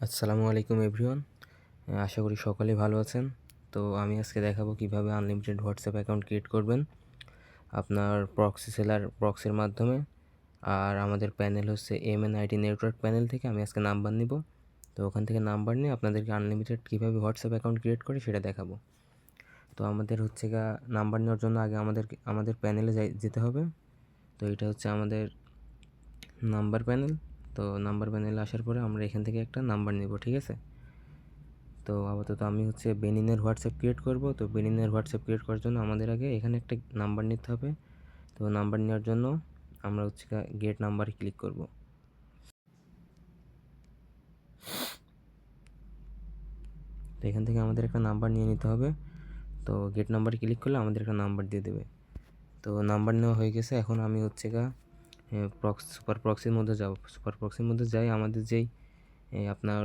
আসসালামু আলাইকুম এভরিওয়ান। আশা করি সকলেই ভালো আছেন। তো আমি আজকে দেখাবো কিভাবে আনলিমিটেড হোয়াটসঅ্যাপ অ্যাকাউন্ট ক্রিয়েট করবেন আপনার প্রক্সির মাধ্যমে। আর আমাদের প্যানেল হচ্ছে MNIT নেটওয়ার্ক প্যানেল থেকে আমি আজকে নাম্বার নিব। তো ওখান থেকে নাম্বার নিয়ে আপনাদেরকে আনলিমিটেড কীভাবে হোয়াটসঅ্যাপ অ্যাকাউন্ট ক্রিয়েট করে সেটা দেখাবো। তো আমাদের হচ্ছে নাম্বার নেওয়ার জন্য আগে আমাদের প্যানেলে যেতে হবে। তো এটা হচ্ছে আমাদের নাম্বার প্যানেল। তো নাম্বার প্যানেলে আসার পরে আমরা এখান থেকে একটা নাম্বার নেব, ঠিক আছে। তো আপাতত আমি হচ্ছে বেনিনের হোয়াটসঅ্যাপ ক্রিয়েট করব। তো বেনিনের হোয়াটসঅ্যাপ ক্রিয়েট করার জন্য আমাদের আগে এখানে একটা নাম্বার নিতে হবে। তো নাম্বার নেওয়ার জন্য আমরা হচ্ছে গেট নাম্বারে ক্লিক করব। তো এখান থেকে আমাদের একটা নাম্বার নিয়ে নিতে হবে। তো গেট নাম্বারে ক্লিক করলে আমাদের একটা নাম্বার দিয়ে দেবে। তো নাম্বার নেওয়া হয়ে গেছে। এখন আমি হচ্ছে সুপার প্রক্সির মধ্যে যাব। সুপার প্রক্সির মধ্যে যাই আমাদের যেই আপনার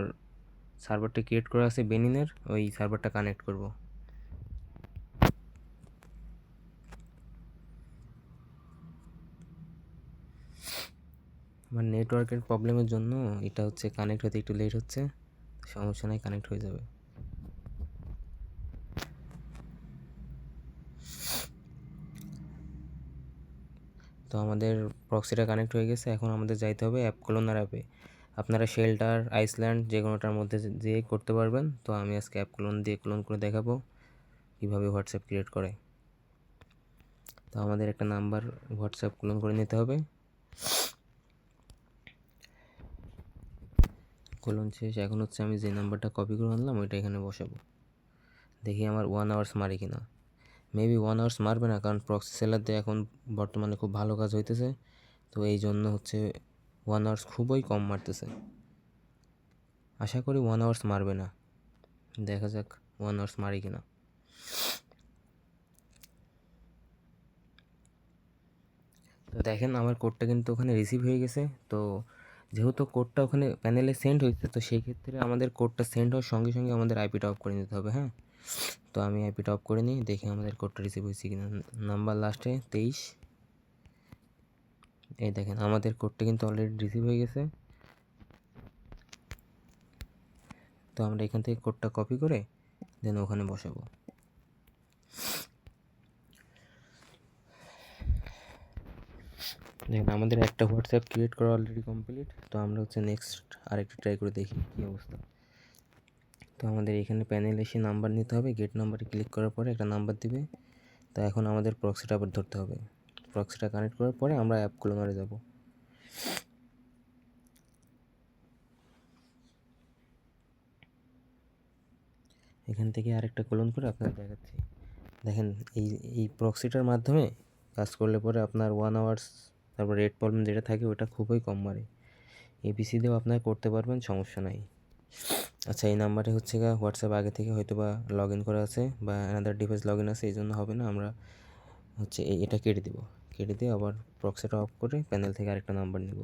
সার্ভারটা ক্রিয়েট করা আছে বেনিনের, ওই সার্ভারটা কানেক্ট করব। আমার নেটওয়ার্কের প্রবলেমের জন্য এটা হচ্ছে কানেক্ট হতে একটু লেট হচ্ছে। সমস্যা নাই, কানেক্ট হয়ে যাবে। তো আমাদের প্রক্সিটা কানেক্ট হয়ে গেছে। এখন আমাদের যাইতে হবে অ্যাপ ক্লোনার অ্যাপে। আপনারা শেল্টার, আইসল্যান্ড যে কোনোটার মধ্যে দিয়ে করতে পারবেন। তো আমি আজকে অ্যাপ ক্লোন করে দেখাবো কীভাবে হোয়াটসঅ্যাপ ক্রিয়েট করে। তো আমাদের একটা নাম্বার হোয়াটসঅ্যাপ ক্লোন করে নিতে হবে। ক্লোন শেষ। এখন হচ্ছে আমি যে নাম্বারটা কপি করে আনলাম ওইটা এখানে বসাবো। দেখি আমার 1 আওয়ার্স মারে কিনা। মেবি 1 আওয়ার্স মারবে না, কারণ প্রক্সি সেলার দিয়ে এখন বর্তমানে খুব ভালো কাজ হইতেছে। তো এই জন্য হচ্ছে 1 আওয়ার্স খুবই কম মারতেছে। আশা করি 1 আওয়ার্স মারবে না। দেখা যাক 1 আওয়ার্স মারে কিনা। তো দেখেন আমার কোডটা কিন্তু ওখানে রিসিভ হয়ে গেছে। তো যেহেতু কোডটা ওখানে প্যানেলে সেন্ড হয়েছে, তো সেই ক্ষেত্রে আমাদের কোডটা সেন্ড হওয়ার সঙ্গে সঙ্গে আমাদের আইপিটা অফ করে নিতে হবে। হ্যাঁ, তো আমি আইপিটা অফ করে নিই, দেখি আমাদের কোডটা রিসিভ হয়েছে কিনা। নাম্বার লাস্টে 23। এই দেখেন আমাদের কোডটা কিন্তু অলরেডি রিসিভ হয়ে গেছে। তো আমরা এখান থেকে কোডটা কপি করে দেন ওখানে বসাবো। দেখেন আমাদের একটা হোয়াটসঅ্যাপ ক্রিয়েট করা অলরেডি কমপ্লিট। তো আমরা হচ্ছে নেক্সট আরেকটা ট্রাই করে দেখি কী অবস্থা। তো আমাদের এখানে প্যানেলে এসে নাম্বার নিতে হবে। গেট নাম্বারে ক্লিক করার পরে একটা নাম্বার দিবে। তো এখন আমাদের প্রক্সিটা আবার ধরতে হবে। প্রক্সিটা কানেক্ট করার পরে আমরা অ্যাপ ক্লোনারে যাব। এখান থেকে আরেকটা ক্লোন করে আপনাদের দেখাচ্ছি। দেখেন এই এই প্রক্সিটার মাধ্যমে কাজ করলে পরে আপনার 1 আওয়ার্স, তারপর রেড প্রবলেম যেটা থাকে ওটা খুবই কম মারে। এপিসি দিয়েও আপনারা করতে পারবেন, সমস্যা নাই। আচ্ছা, এই নাম্বারে হচ্ছে হোয়াটসঅ্যাপ আগে থেকে হয়তো বা লগ ইন করা আছে বা অ্যানাদার ডিভাইস লগ ইন আছে, এই জন্য হবে না। আমরা হচ্ছে এটা কেটে দিব। কেটে দিয়ে আবার প্রক্সিটা অফ করে প্যানেল থেকে আরেকটা নাম্বার নেব।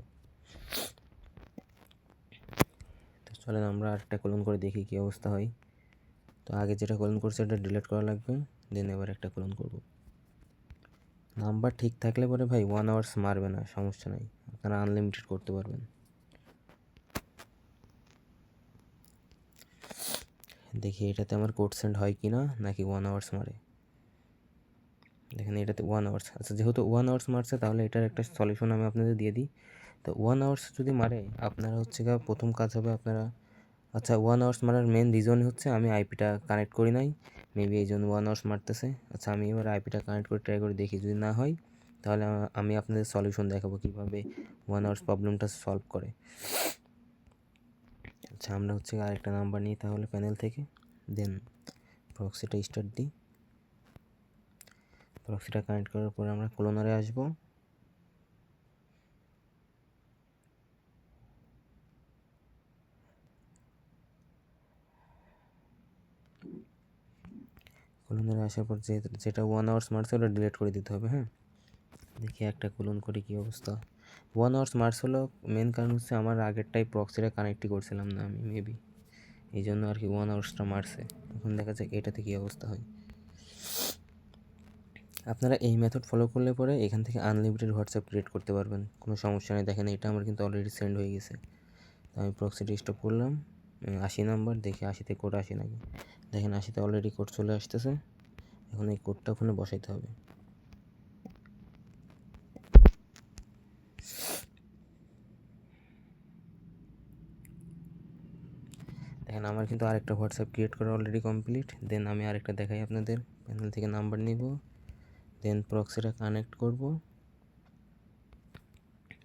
তো চলেন আমরা আরেকটা ক্লোন করে দেখি কী অবস্থা হয়। তো আগে যেটা ক্লোন করছে এটা ডিলিট করা লাগবে, দেন এবার একটা ক্লোন করব। নাম্বার ঠিক থাকলে পরে ভাই 1 আওয়ার্স মারবে না, সমস্যা নাই, আপনারা আনলিমিটেড করতে পারবেন। দেখি এটাতে আমার কোড সেন্ড হয় কি না, নাকি 1 আওয়ার্স মারে। দেখেন এটাতে 1 আওয়ার্স। আচ্ছা, যেহেতু 1 আওয়ার্স মারছে তাহলে এটার একটা সলিউশন আমি আপনাদের দিয়ে দিই। তো 1 আওয়ার্স যদি মারে, আপনারা হচ্ছে প্রথম কাজ হবে আপনারা, আচ্ছা 1 আওয়ার্স মারার মেন রিজন হচ্ছে আমি আইপিটা কানেক্ট করি নাই, মেবি এই জন্য 1 আওয়ার্স মারতেছে। আচ্ছা, আমি এবার আইপিটা কানেক্ট করে ট্রাই করে দেখি, যদি না হয় তাহলে আমি আপনাদের সলিউশন দেখাবো কীভাবে 1 আওয়ার্স প্রবলেমটা সলভ করে। আচ্ছা, আমরা হচ্ছে আরেকটা নাম্বার নিই তাহলে প্যানেল থেকে, দেন প্রক্সিটা স্টার্ট দিই। প্রক্সিটা কানেক্ট করার পরে আমরা ক্লোনারে আসবো। ক্লোনারে আসার পর যেটা 1 আওয়ার্স মারছে ওটা ডিলিট করে দিতে হবে। হ্যাঁ, দেখি একটা ক্লোন করি কী অবস্থা। 1 আওয়ার্স মার্স হলো মেন কারণ হচ্ছে আমার আগেরটাই প্রক্সিটা কানেক্টই করছিলাম না আমি, মেবি এই জন্য আর কি 1 আওয়ার্সটা মারছে। এখন দেখা যাক এটাতে কী অবস্থা হয়। আপনারা এই মেথড ফলো করলে পরে এখান থেকে আনলিমিটেড হোয়াটসঅ্যাপ ক্রিয়েট করতে পারবেন, কোনো সমস্যা নেই। দেখেন এটা আমার কিন্তু অলরেডি সেন্ড হয়ে গেছে। তো আমি প্রক্সিটা স্টপ করলাম। 80 নাম্বার, দেখি 80-তে কোড আসে নাকি। দেখেন 80-তে অলরেডি কোড চলে আসতেছে। এখন এই কোডটা ওখানে বসাইতে হবে। দেখেন আমার কিন্তু আরেকটা হোয়াটসঅ্যাপ ক্রিয়েট করা অলরেডি কমপ্লিট। দেন আমি আরেকটা দেখাই আপনাদের। প্যানেল থেকে নাম্বার নিব, দেন প্রক্সিটা কানেক্ট করব।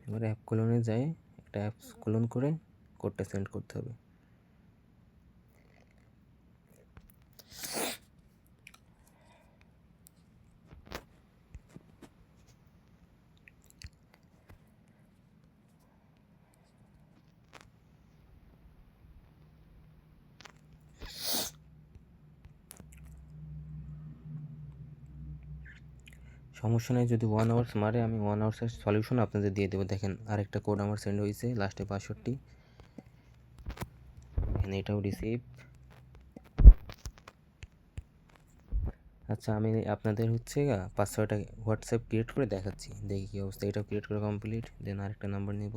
এবার অ্যাপ ক্লোনে যাই, একটা অ্যাপস ক্লোন করে কোডটা সেন্ড করতে হবে। সমস্যা নেই, যদি 1 আওয়ার্স মারে আমি 1 আওয়ার্সের সলিউশন আপনাদের দিয়ে দেবো। দেখেন আরেকটা কোড আমার সেন্ড হয়েছে, লাস্টে 62। এখানে এটাও রিসিভ। আচ্ছা, আমি আপনাদের হচ্ছে 5-6টা হোয়াটসঅ্যাপ ক্রিয়েট করে দেখাচ্ছি, দেখি কী অবস্থা। এটাও ক্রিয়েট করা কমপ্লিট। দেন আরেকটা নাম্বার নিব,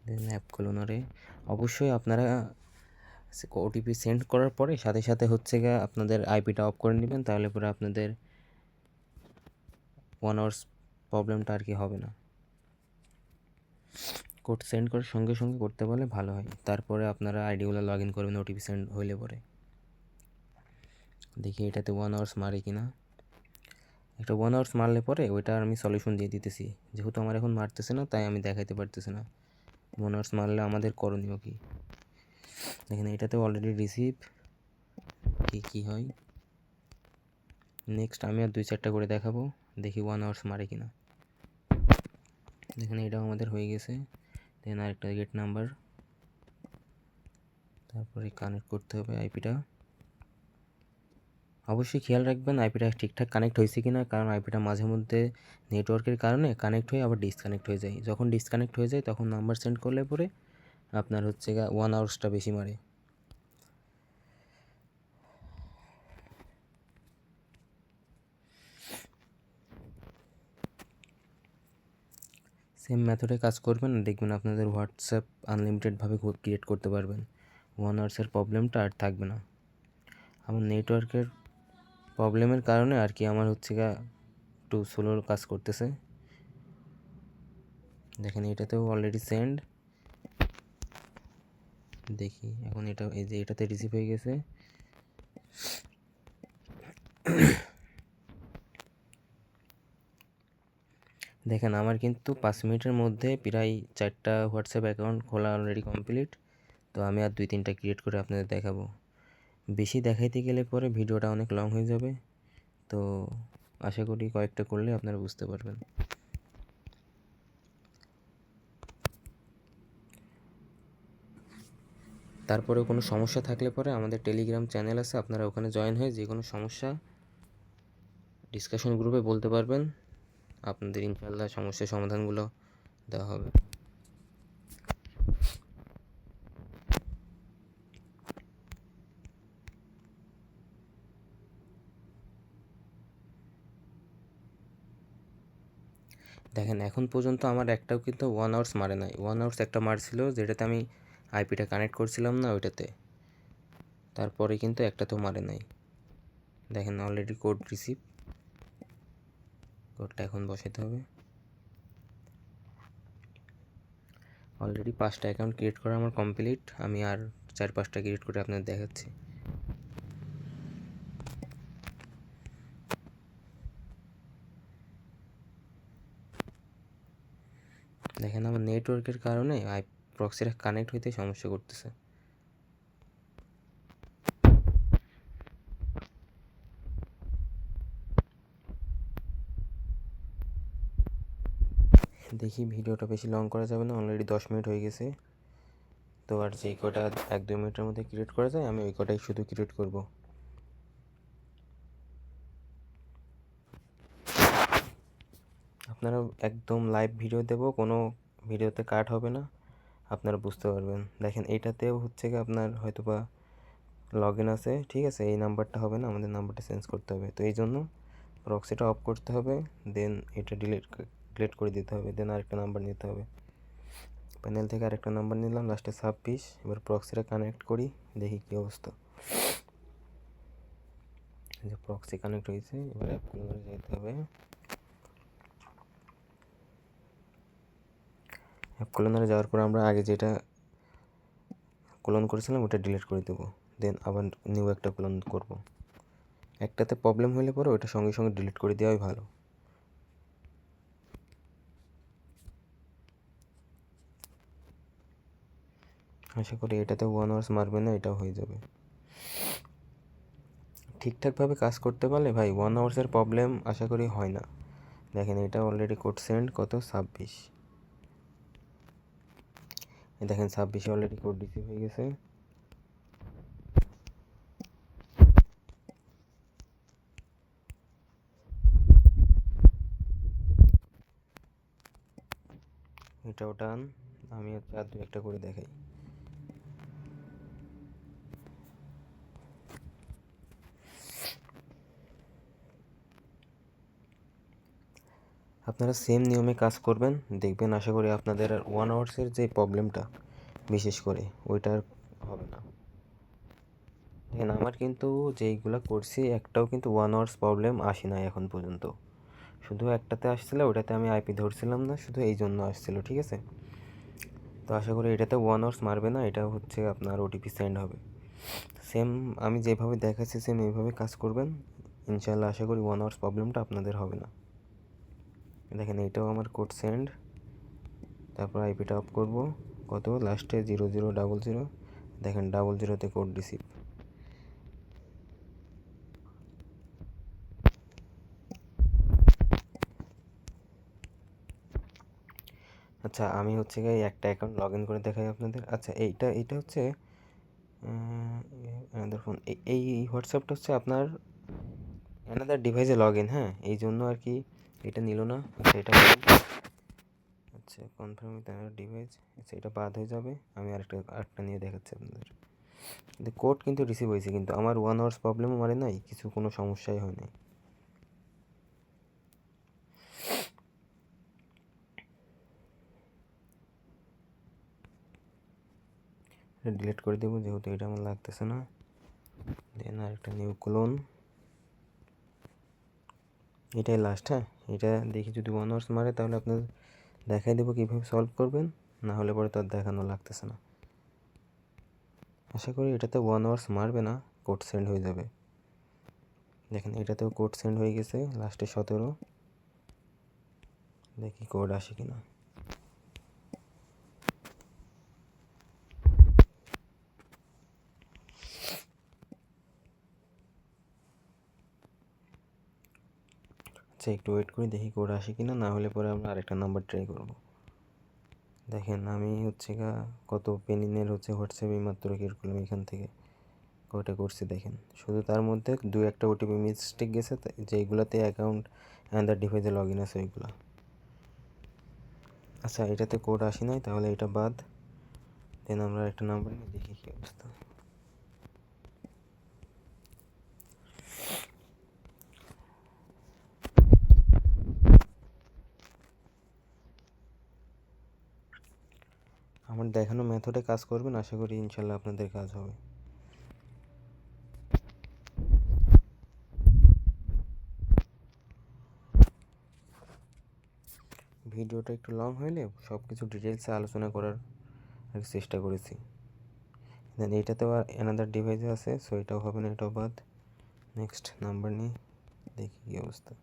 দেন অ্যাপ ক্লোনারে। অবশ্যই আপনারা ওটিপি সেন্ড করার পরে সাথে সাথে হচ্ছে আপনাদের আইপিটা অফ করে নেবেন, তাহলে পরে আপনাদের 1 আওয়ার্স প্রবলেমটা আর কি হবে না। কোড সেন্ড করার সঙ্গে সঙ্গে করতে পারলে ভালো হয়, তারপরে আপনারা আইডিগুলো লগ ইন করবেন ওটিপি সেন্ড হইলে পরে। দেখি এটাতে 1 আওয়ার্স মারে কি না। একটা 1 আওয়ার্স মারলে পরে ওইটার আমি সলিউশন দিয়ে দিতেছি। যেহেতু আমার এখন মারতেছে না, তাই আমি দেখাইতে পারতেছি না 1 আওয়ার্স মারলে আমাদের করণীয় কী। দেখেন এটাতে অলরেডি রিসিভ, কী হয়। নেক্সট আমি আর 2-4টা করে দেখাবো, দেখি 1 আওয়ার্স মারে কি না। দেখেন এটাও আমাদের হয়ে গেছে। দেন আরেকটা গেট নাম্বার, তারপরে কানেক্ট করতে হবে আইপিটা। অবশ্যই খেয়াল রাখবেন আইপিটা ঠিকঠাক কানেক্ট হয়েছে কি না, কারণ আইপিটা মাঝে মধ্যে নেটওয়ার্কের কারণে কানেক্ট হয়ে আবার ডিসকানেক্ট হয়ে যায়। যখন ডিসকানেক্ট হয়ে যায় তখন নাম্বার সেন্ড করলে পরে আপনার হচ্ছে 1 আওয়ার্সটা বেশি মারে। সেম মেথডে কাজ করবেন, দেখবেন আপনাদের হোয়াটসঅ্যাপ আনলিমিটেডভাবে ক্রিয়েট করতে পারবেন। 1 আওয়ার্সের প্রবলেমটা আর থাকবে না। আমার নেটওয়ার্কের প্রবলেমের কারণে আর কি আমার হচ্ছে একটু স্লো কাজ করতেছে। দেখেন এটাতেও অলরেডি সেন্ড। দেখি এখন এটা, এই যে এটাতে রিসিভ হয়ে গেছে। দেখেন আমার কিন্তু 5 মিনিটের মধ্যে প্রায় 4টা হোয়াটসঅ্যাপ অ্যাকাউন্ট খোলা অলরেডি কমপ্লিট। তো আমি আর 2-3টা ক্রিয়েট করে আপনাদের দেখাবো। বেশি দেখাইতে গেলে পরে ভিডিওটা অনেক লং হয়ে যাবে, তো আশা করি কয়েকটা করলে আপনারা বুঝতে পারবেন। তারপরে কোনো সমস্যা থাকলে পরে আমাদের টেলিগ্রাম চ্যানেল আছে, আপনারা ওখানে জয়েন হয়ে যে কোনো সমস্যা ডিসকাশন গ্রুপে বলতে পারবেন। আপনাদের ইনশাআল্লাহ সমস্যার সমাধানগুলো দেওয়া হবে। দেখেন এখন পর্যন্ত আমার একটাও কিন্তু 1 আওয়ার্স মারে নাই। 1 আওয়ার্স একটা মারছিল, যেটাতে আমি আইপিটা কানেক্ট করছিলাম না ওইটাতে, তারপরে কিন্তু একটাতেও মারে নাই। দেখেন অলরেডি কোড রিসিভ, কোডটা এখন বসাতে হবে। অলরেডি 5টা অ্যাকাউন্ট ক্রিয়েট করা আমার কমপ্লিট। আমি আর 4-5টা ক্রিয়েট করে আপনাদের দেখাচ্ছি। দেখেন আমার নেটওয়ার্কের কারণে প্রক্সিটা কানেক্ট হইতে সমস্যা করতেছে। দেখি ভিডিওটা বেশি লং করা যাবে না, অলরেডি 10 মিনিট হয়ে গেছে। তো আর যেই কটা 1-2 মিনিটের মধ্যে ক্রিয়েট করা যায় আমি ওই কটাই শুধু ক্রিয়েট করব। আপনারা একদম লাইভ ভিডিও দেব, কোনো ভিডিওতে কাট হবে না, আপনারা বুঝতে পারবেন। দেখেন এইটাতেও হচ্ছে আপনার হয়তো বা লগ ইন আছে, ঠিক আছে, এই নাম্বারটা হবে না, আমাদের নাম্বারটা চেঞ্জ করতে হবে। তো এই জন্য প্রক্সিটা অফ করতে হবে, দেন এটা ডিলিট করে দিতে হবে, দেন আরেকটা নাম্বার নিতে হবে। প্যানেল থেকে আরেকটা নাম্বার নিলাম, লাস্টে 26। এবার প্রক্সিটা কানেক্ট করি, দেখি কী অবস্থা। যে প্রক্সি কানেক্ট হয়েছে, এবার অ্যাপ ক্লোনারে যেতে হবে। অ্যাপ ক্লোনারে যাওয়ার পর আমরা আগে যেটা ক্লোন করেছিলাম ওটা ডিলিট করে দেবো, দেন আবার নিউ একটা ক্লোন করব। একটাতে প্রবলেম হলে পরে ওটা সঙ্গে সঙ্গে ডিলিট করে দেওয়াই ভালো। আশা করি এটাতে 1 আওয়ার্স মারবে না, এটাও হয়ে যাবে। ঠিকঠাকভাবে কাজ করতে পারলে ভাই 1 আওয়ার্সের প্রবলেম আশা করি হয় না। দেখেন এটা অলরেডি কোড সেন্ড কত 26, দেখেন 26 অলরেডি কোড রিসিভ হয়ে গেছে। এটাও ডান। আমি হচ্ছে আর 2-1টা করে দেখাই। আপনারা সেম নিয়মে কাজ করবেন, দেখবেন আশা করি আপনাদের আর 1 আওয়ার্সের যে প্রবলেমটা বিশেষ করে ওইটা আর হবে না। দেখেন আমার কিন্তু যেইগুলো করছি একটাও কিন্তু 1 আওয়ার্স প্রবলেম আসে না এখন পর্যন্ত। শুধু একটাতে আসছিল, ওটাতে আমি আইপি ধরছিলাম না, শুধু এই জন্য আসছিল, ঠিক আছে। তো আশা করি এটাতে 1 আওয়ার্স মারবে না, এটা হচ্ছে আপনার ওটিপি সেন্ড হবে। সেম আমি যেভাবে দেখাচ্ছি সেম এইভাবে কাজ করবেন, ইনশাল্লাহ আশা করি 1 আওয়ার্স প্রবলেমটা আপনাদের হবে না। দেখেন এটাও আমার কোড সেন্ড, তারপর আইপিটা অফ করবো, কত লাস্টে 0000, দেখেন 00তে কোড রিসিভ। আচ্ছা আমি হচ্ছে গিয়ে একটা অ্যাকাউন্ট লগ ইন করে দেখাই আপনাদের। আচ্ছা এইটা হচ্ছে অ্যানাদার ফোন, এই হোয়াটসঅ্যাপটা হচ্ছে আপনার অ্যানাদার ডিভাইসে লগ ইন, হ্যাঁ, এই জন্য আর কি এটা নিল না। আচ্ছা এটা আচ্ছা কনফার্ম উইথ অ্যানাদার ডিভাইস, আচ্ছা এটা বাদ হয়ে যাবে। আমি আরেকটা নিয়ে দেখাচ্ছি আপনাদের। কিন্তু কোড কিন্তু রিসিভ হয়েছে, কিন্তু আমার 1 আওয়ার্স প্রবলেমও মানে নাই, কিছু কোনো সমস্যাই হয় নাই। ডিলিট করে দেবো যেহেতু এটা আমার লাগতেছে না, দেন আরেকটা নিউ ক্লোন, এটাই লাস্ট। হ্যাঁ এটা দেখি যদি 1 আওয়ার্স মারে তাহলে আপনাদের দেখাই দেবো কীভাবে সলভ করবেন, না হলে পরে তো আর দেখানো লাগতেছে না। আশা করি এটাতে 1 আওয়ার্স মারবে না, কোড সেন্ড হয়ে যাবে। দেখেন এটাতেও কোড সেন্ড হয়ে গেছে, লাস্টে 17, দেখি কোড আসে কিনা। আচ্ছা একটু ওয়েট করে দেখি কোড আসে কিনা, না হলে পরে আমরা আরেকটা নাম্বার ট্রাই করব। দেখেন আমি হচ্ছে কত পেনিনের হচ্ছে হোয়াটসঅ্যাপে মাত্র ক্রিয়েট করলাম, এখান থেকে কয়টা করছি দেখেন। শুধু তার মধ্যে 2-1টা ওটিপি মিস্টেক গেছে, যেইগুলোতে অ্যাকাউন্ট অ্যান্ডার ডিভাইসে লগ ইন আছে ওইগুলো। আচ্ছা এটাতে কোড আসি নাই, তাহলে এটা বাদ, দেন আমরা একটা নাম্বার নিয়ে দেখি কী অবস্থা। আমার দেখানো মেথডে কাজ করবেন, আশা করি ইনশাল্লাহ আপনাদের কাজ হবে। ভিডিওটা একটু লং হইলে সব কিছু ডিটেলসে আলোচনা করার আর চেষ্টা করেছি। দেন এইটাতেও আর অ্যানাদার ডিভাইসে আছে, সো এটাও হবে না, এটাও বাদ। নেক্সট নাম্বার নিই, দেখি কী অবস্থা।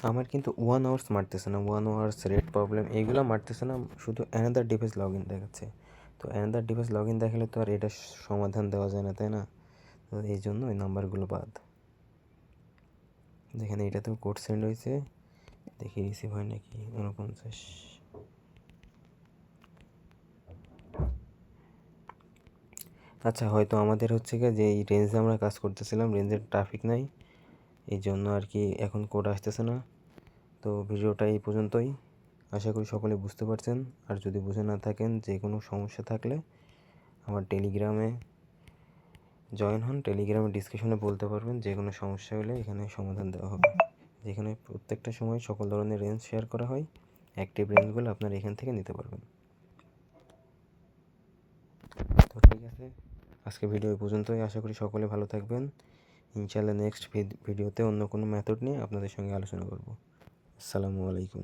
আমার কিন্তু 1 আওয়ার্স মারতেছে না, 1 আওয়ার্স রেট প্রবলেম এইগুলো মারতেছে না, শুধু অ্যানাদার ডিভাইস লগ ইন দেখাচ্ছে। তো অ্যানাদার ডিভাইস লগ ইন দেখালে তো আর এটা সমাধান দেওয়া যায় না, তাই না? তো এই জন্য ওই নাম্বারগুলো বাদ। দেখেন এইটাতেও কোড সেন্ড হয়েছে, দেখি রিসিভ হয় নাকি। 49। আচ্ছা হয়তো আমাদের হচ্ছে গিয়ে যে এই রেঞ্জে আমরা কাজ করতেছিলাম, রেঞ্জের ট্রাফিক নাই, এই জন্য আর কি এখন কোড আসতেছে না। তো ভিডিওটা এই পর্যন্তই। আশা করি সকলে বুঝতে পারছেন। আর যদি বুঝে না থাকেন, যে কোনো সমস্যা থাকলে আমার টেলিগ্রামে জয়েন হন। টেলিগ্রামে ডিসকাশনে বলতে পারবেন। যে কোনো সমস্যা হলে এখানে সমাধান দেওয়া হবে, যেখানে প্রত্যেকটা সময় সকল ধরনের রেঞ্জ শেয়ার করা হয়। অ্যাক্টিভ রেঞ্জগুলো আপনারা এখান থেকে নিতে পারবেন। তো ঠিক আছে, আজকে ভিডিও এই পর্যন্তই। আশা করি সকলে ভালো থাকবেন। ইনশাআল্লাহ নেক্সট ভিডিওতে অন্য কোনো মেথড নিয়ে আপনাদের সঙ্গে আলোচনা করব। আসসালামু আলাইকুম।